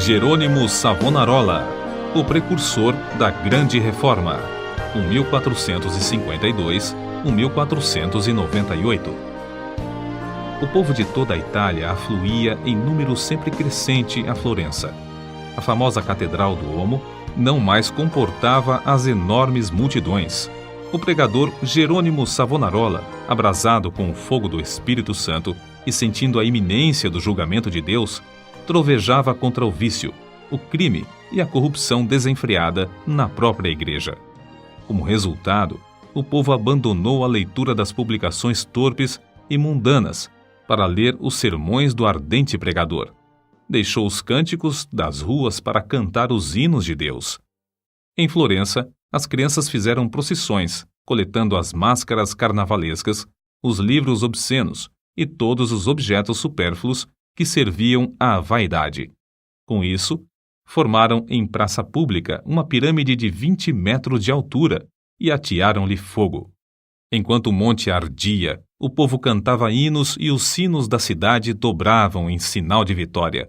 Jerônimo Savonarola, o precursor da Grande Reforma, 1452-1498. O povo de toda a Itália afluía em número sempre crescente a Florença. A famosa Catedral do Duomo não mais comportava as enormes multidões. O pregador Jerônimo Savonarola, abrasado com o fogo do Espírito Santo e sentindo a iminência do julgamento de Deus, trovejava contra o vício, o crime e a corrupção desenfreada na própria igreja. Como resultado, o povo abandonou a leitura das publicações torpes e mundanas para ler os sermões do ardente pregador. Deixou os cânticos das ruas para cantar os hinos de Deus. Em Florença, as crianças fizeram procissões, coletando as máscaras carnavalescas, os livros obscenos e todos os objetos supérfluos que serviam à vaidade. Com isso, formaram em praça pública uma pirâmide de 20 metros de altura e atearam-lhe fogo. Enquanto o monte ardia, o povo cantava hinos e os sinos da cidade dobravam em sinal de vitória.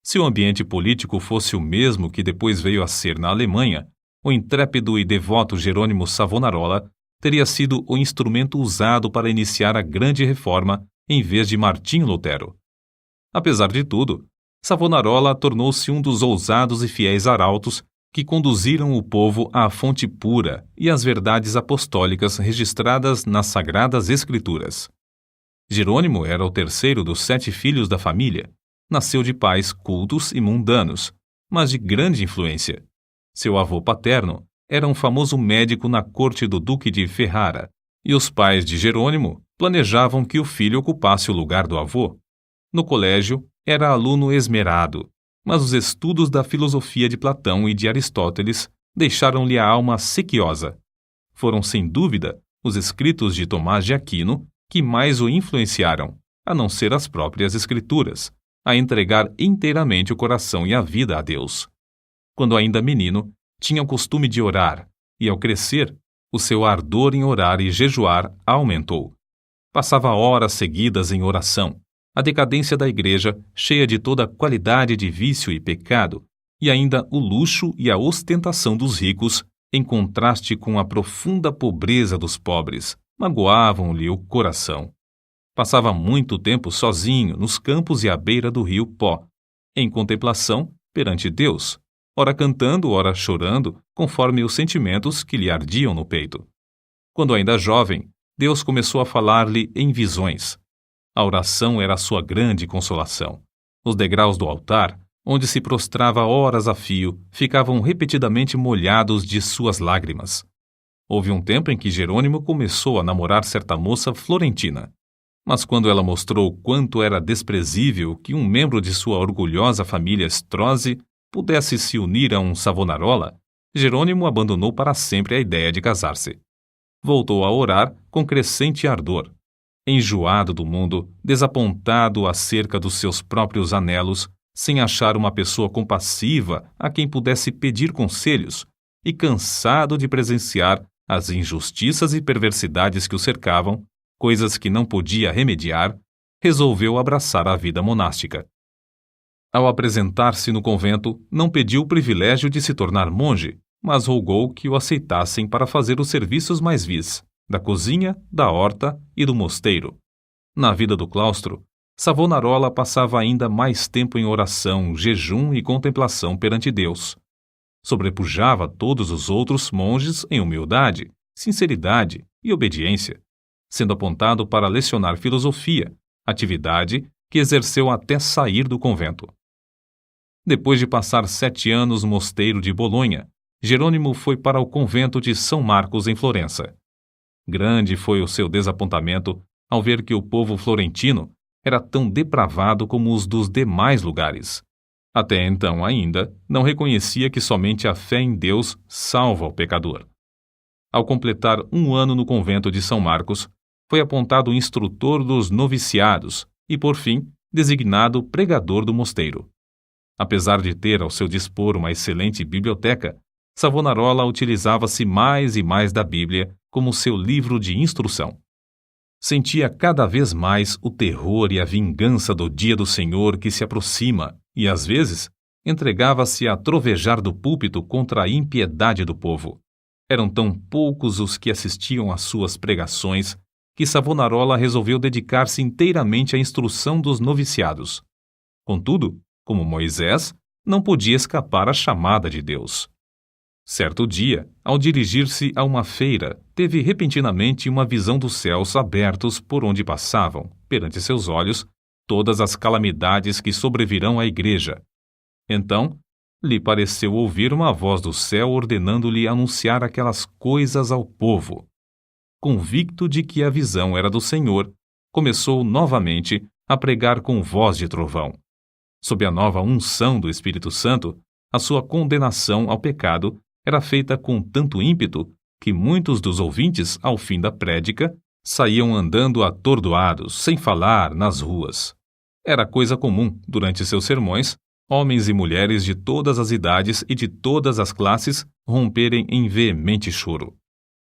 Se o ambiente político fosse o mesmo que depois veio a ser na Alemanha, o intrépido e devoto Jerônimo Savonarola teria sido o instrumento usado para iniciar a Grande Reforma em vez de Martinho Lutero. Apesar de tudo, Savonarola tornou-se um dos ousados e fiéis arautos que conduziram o povo à fonte pura e às verdades apostólicas registradas nas Sagradas Escrituras. Jerônimo era o terceiro dos 7 filhos da família. Nasceu de pais cultos e mundanos, mas de grande influência. Seu avô paterno era um famoso médico na corte do Duque de Ferrara, e os pais de Jerônimo planejavam que o filho ocupasse o lugar do avô. No colégio, era aluno esmerado, mas os estudos da filosofia de Platão e de Aristóteles deixaram-lhe a alma sequiosa. Foram, sem dúvida, os escritos de Tomás de Aquino que mais o influenciaram, a não ser as próprias escrituras, a entregar inteiramente o coração e a vida a Deus. Quando ainda menino, tinha o costume de orar, e ao crescer, o seu ardor em orar e jejuar aumentou. Passava horas seguidas em oração. A decadência da igreja, cheia de toda qualidade de vício e pecado, e ainda o luxo e a ostentação dos ricos, em contraste com a profunda pobreza dos pobres, magoavam-lhe o coração. Passava muito tempo sozinho nos campos e à beira do rio Pó, em contemplação perante Deus, ora cantando, ora chorando, conforme os sentimentos que lhe ardiam no peito. Quando ainda jovem, Deus começou a falar-lhe em visões. A oração era a sua grande consolação. Os degraus do altar, onde se prostrava horas a fio, ficavam repetidamente molhados de suas lágrimas. Houve um tempo em que Jerônimo começou a namorar certa moça florentina. Mas quando ela mostrou quanto era desprezível que um membro de sua orgulhosa família Strozzi pudesse se unir a um Savonarola, Jerônimo abandonou para sempre a ideia de casar-se. Voltou a orar com crescente ardor. Enjoado do mundo, desapontado acerca dos seus próprios anelos, sem achar uma pessoa compassiva a quem pudesse pedir conselhos, e cansado de presenciar as injustiças e perversidades que o cercavam, coisas que não podia remediar, resolveu abraçar a vida monástica. Ao apresentar-se no convento, não pediu o privilégio de se tornar monge, mas rogou que o aceitassem para fazer os serviços mais vis, da cozinha, da horta e do mosteiro. Na vida do claustro, Savonarola passava ainda mais tempo em oração, jejum e contemplação perante Deus. Sobrepujava todos os outros monges em humildade, sinceridade e obediência, sendo apontado para lecionar filosofia, atividade que exerceu até sair do convento. Depois de passar 7 anos no mosteiro de Bolonha, Jerônimo foi para o convento de São Marcos em Florença. Grande foi o seu desapontamento ao ver que o povo florentino era tão depravado como os dos demais lugares. Até então ainda não reconhecia que somente a fé em Deus salva o pecador. Ao completar 1 ano no convento de São Marcos, foi apontado instrutor dos noviciados e, por fim, designado pregador do mosteiro. Apesar de ter ao seu dispor uma excelente biblioteca, Savonarola utilizava-se mais e mais da Bíblia como seu livro de instrução. Sentia cada vez mais o terror e a vingança do dia do Senhor que se aproxima e, às vezes, entregava-se a trovejar do púlpito contra a impiedade do povo. Eram tão poucos os que assistiam às suas pregações que Savonarola resolveu dedicar-se inteiramente à instrução dos noviciados. Contudo, como Moisés, não podia escapar à chamada de Deus. Certo dia, ao dirigir-se a uma feira, teve repentinamente uma visão dos céus abertos por onde passavam, perante seus olhos, todas as calamidades que sobrevirão à igreja. Então, lhe pareceu ouvir uma voz do céu ordenando-lhe anunciar aquelas coisas ao povo. Convicto de que a visão era do Senhor, começou novamente a pregar com voz de trovão. Sob a nova unção do Espírito Santo, a sua condenação ao pecado era feita com tanto ímpeto que muitos dos ouvintes, ao fim da prédica, saíam andando atordoados, sem falar, nas ruas. Era coisa comum, durante seus sermões, homens e mulheres de todas as idades e de todas as classes romperem em veemente choro.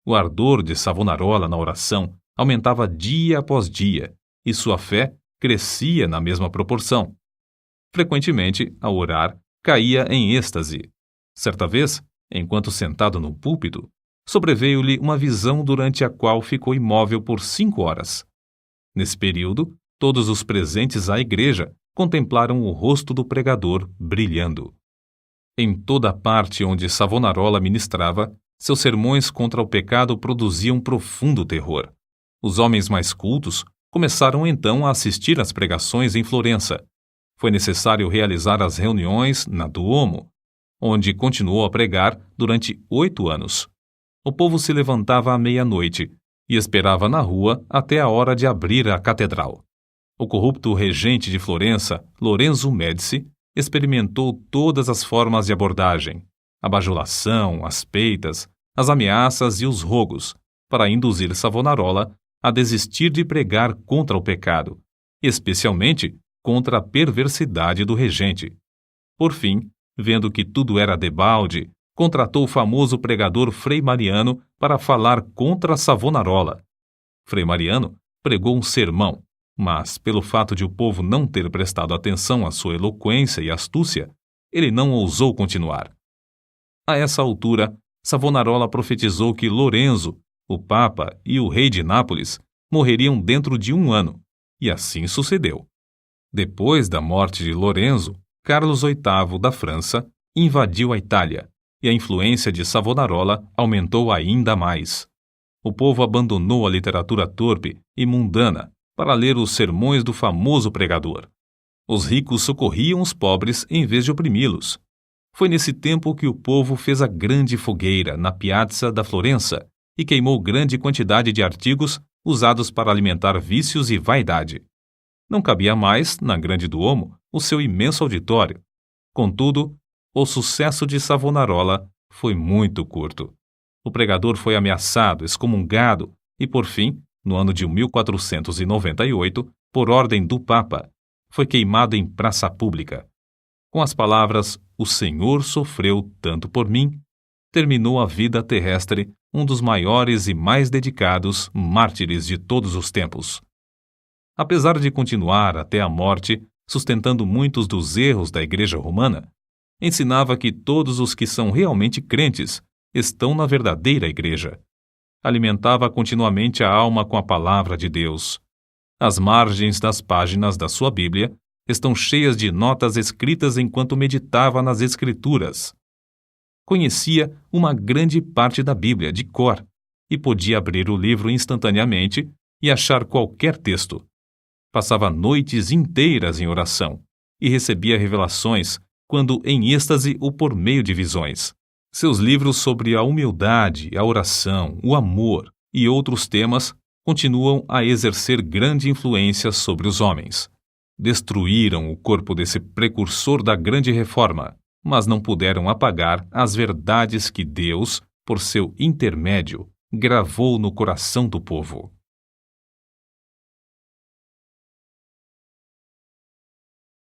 O ardor de Savonarola na oração aumentava dia após dia, e sua fé crescia na mesma proporção. Frequentemente, ao orar, caía em êxtase. Certa vez, enquanto sentado no púlpito, sobreveio-lhe uma visão durante a qual ficou imóvel por 5 horas. Nesse período, todos os presentes à igreja contemplaram o rosto do pregador brilhando. Em toda a parte onde Savonarola ministrava, seus sermões contra o pecado produziam profundo terror. Os homens mais cultos começaram então a assistir às pregações em Florença. Foi necessário realizar as reuniões na Duomo, onde continuou a pregar durante 8 anos. O povo se levantava à meia-noite e esperava na rua até a hora de abrir a catedral. O corrupto regente de Florença, Lorenzo Médici, experimentou todas as formas de abordagem, a bajulação, as peitas, as ameaças e os rogos, para induzir Savonarola a desistir de pregar contra o pecado, especialmente contra a perversidade do regente. Por fim, vendo que tudo era debalde, contratou o famoso pregador Frei Mariano para falar contra Savonarola. Frei Mariano pregou um sermão, mas, pelo fato de o povo não ter prestado atenção à sua eloquência e astúcia, ele não ousou continuar. A essa altura, Savonarola profetizou que Lorenzo, o Papa e o rei de Nápoles morreriam dentro de 1 ano, e assim sucedeu. Depois da morte de Lorenzo, Carlos VIII da França invadiu a Itália, e a influência de Savonarola aumentou ainda mais. O povo abandonou a literatura torpe e mundana para ler os sermões do famoso pregador. Os ricos socorriam os pobres em vez de oprimi-los. Foi nesse tempo que o povo fez a grande fogueira na Piazza da Florença e queimou grande quantidade de artigos usados para alimentar vícios e vaidade. Não cabia mais, na Grande Duomo, o seu imenso auditório. Contudo, o sucesso de Savonarola foi muito curto. O pregador foi ameaçado, excomungado e, por fim, no ano de 1498, por ordem do Papa, foi queimado em praça pública. Com as palavras "O Senhor sofreu tanto por mim", terminou a vida terrestre um dos maiores e mais dedicados mártires de todos os tempos. Apesar de continuar até a morte, sustentando muitos dos erros da Igreja Romana, ensinava que todos os que são realmente crentes estão na verdadeira Igreja. Alimentava continuamente a alma com a palavra de Deus. As margens das páginas da sua Bíblia estão cheias de notas escritas enquanto meditava nas Escrituras. Conhecia uma grande parte da Bíblia de cor e podia abrir o livro instantaneamente e achar qualquer texto. Passava noites inteiras em oração e recebia revelações, quando em êxtase ou por meio de visões. Seus livros sobre a humildade, a oração, o amor e outros temas continuam a exercer grande influência sobre os homens. Destruíram o corpo desse precursor da grande reforma, mas não puderam apagar as verdades que Deus, por seu intermédio, gravou no coração do povo.